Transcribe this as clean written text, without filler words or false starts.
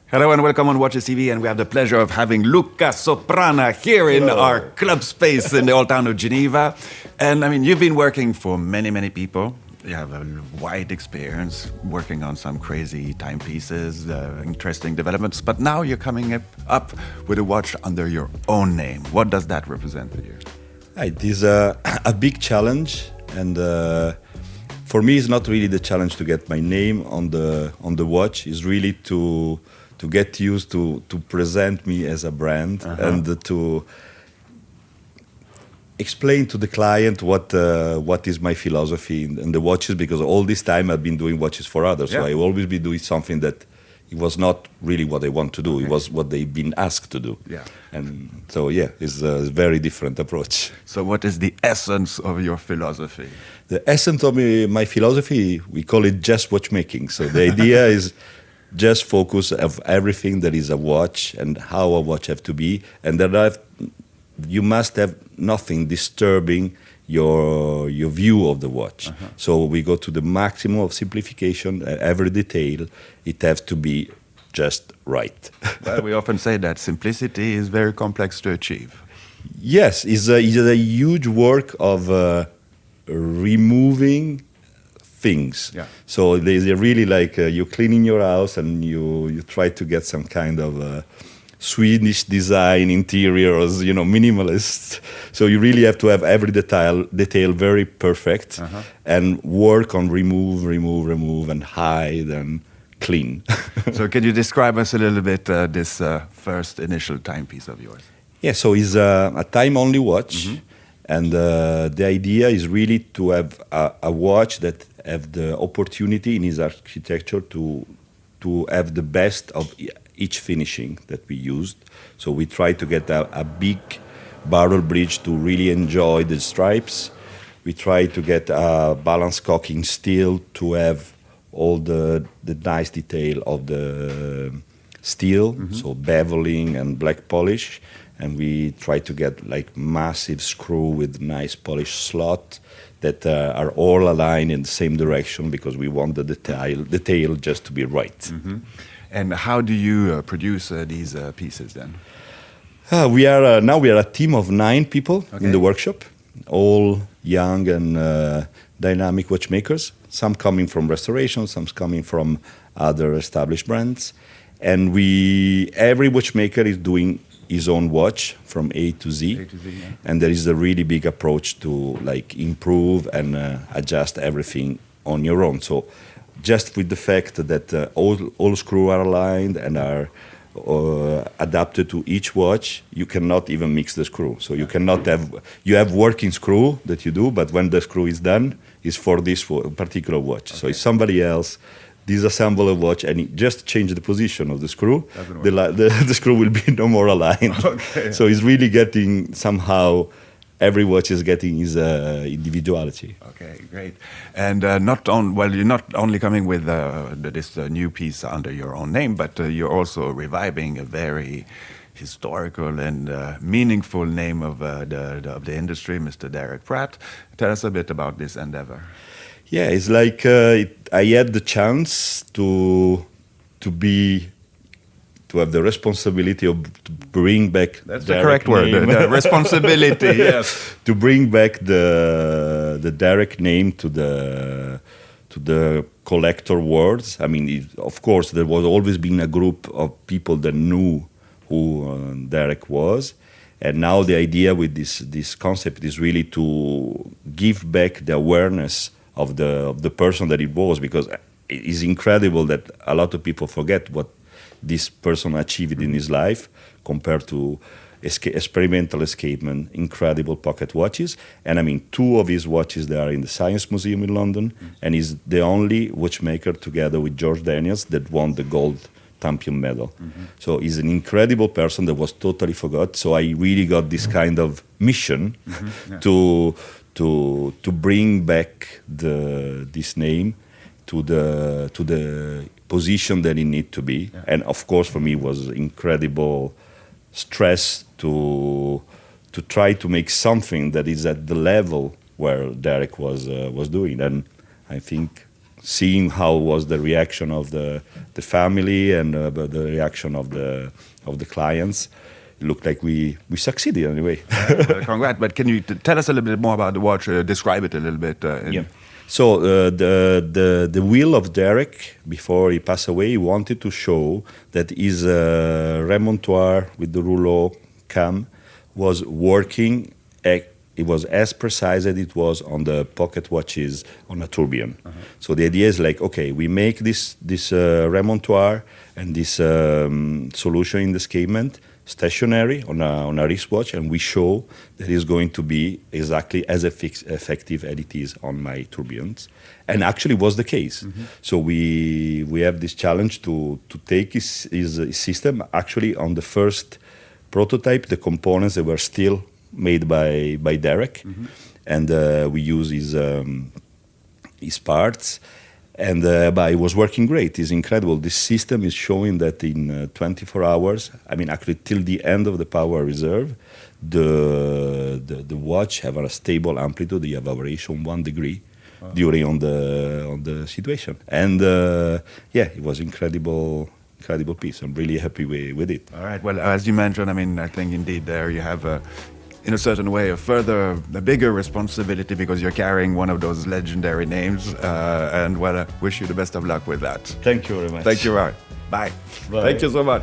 Hello and welcome on Watches TV, and we have the pleasure of having Luca Soprana here in our club space in the old town of Geneva. And I mean, you've been working for many, many people. You have a wide experience working on some crazy timepieces, interesting developments, but now you're coming up with a watch under your own name. What does that represent for you? It is a big challenge, and for me, it's not really the challenge to get my name on the watch. It's really to get used to present me as a brand and to explain to the client what is my philosophy in the watches, because all this time I've been doing watches for others. So I always be doing something that it was not really what I want to do. It was what they've been asked to do. Yeah. And so, it's a very different approach. So what is the essence of your philosophy? The essence of my philosophy, we call it just watchmaking. So the idea is just focus of everything that is a watch and how a watch have to be, and that you must have nothing disturbing your view of the watch. So we go to the maximum of simplification. Every detail, it has to be just right. Well, we often say that simplicity is very complex to achieve. Yes, it's a huge work of removing things. Yeah. So there's really like you're cleaning your house and you try to get some kind of Swedish design interiors, minimalist. So you really have to have every detail very perfect and work on remove and hide and clean. So can you describe us a little bit this first initial timepiece of yours? Yeah, so it's a time-only watch. And the idea is really to have a watch that have the opportunity in its architecture to have the best of each finishing that we used. So we try to get a big barrel bridge to really enjoy the stripes. We try to get a balanced cocking steel to have all the nice detail of the steel, so beveling and black polish. And we try to get like massive screw with nice polished slot that are all aligned in the same direction, because we want the detail just to be right. And how do you produce these pieces then? We are a team of 9 people in the workshop, all young and dynamic watchmakers. Some coming from restoration, some coming from other established brands, and every watchmaker is doing his own watch from A to Z, and there is a really big approach to like improve and adjust everything on your own. So just with the fact that all screws are aligned and are adapted to each watch, you cannot even mix the screw. So you cannot you have working screw that you do, but when the screw is done, it's for this particular watch. So if somebody else disassemble a watch and just change the position of the screw, the screw will be no more aligned. So it's really getting somehow, every watch is getting his individuality. Okay, great. And you're not only coming with this new piece under your own name, but you're also reviving a very historical and meaningful name of the industry, Mr. Derek Pratt. Tell us a bit about this endeavor. Yeah, it's like I had the chance to have the responsibility of to bring back. That's the correct word. The responsibility. Yes. To bring back the Derek name to the collector worlds. I mean, of course, there was always been a group of people that knew who Derek was. And now the idea with this concept is really to give back the awareness of the person that it was, because it is incredible that a lot of people forget what this person achieved in his life compared to experimental escapement, incredible pocket watches. And I mean, 2 of his watches, they are in the Science Museum in London, and he's the only watchmaker together with George Daniels that won the gold champion medal. So he's an incredible person that was totally forgot. So I really got this kind of mission to bring back this name to the position that it need to be. And of course, for me, it was incredible stress to try to make something that is at the level where Derek was doing. And I think seeing how was the reaction of the family and the reaction of the clients, it looked like we succeeded anyway. Congrats! But can you tell us a little bit more about the watch? Describe it a little bit. So the will of Derek, before he passed away, he wanted to show that his remontoire with the rouleau cam was working. It was as precise as it was on the pocket watches on a tourbillon. So the idea is like, okay, we make this remontoire and this solution in the escapement stationary on a wristwatch, and we show that it's going to be exactly as effective as it is on my tourbillons. And actually was the case. So we have this challenge to take his system. Actually, on the first prototype, the components that were still made by Derek, and we use his parts, and but it was working great. It's incredible. This system is showing that in 24 hours, I mean actually till the end of the power reserve, the watch have a stable amplitude. You have a variation 1 degree during on the situation, and it was incredible piece. I'm really happy with it. All right. Well, as you mentioned, I mean, I think indeed there you have in a certain way, a bigger responsibility because you're carrying one of those legendary names. And well, I wish you the best of luck with that. Thank you very much. Thank you, Roy. Bye. Bye. Thank you so much.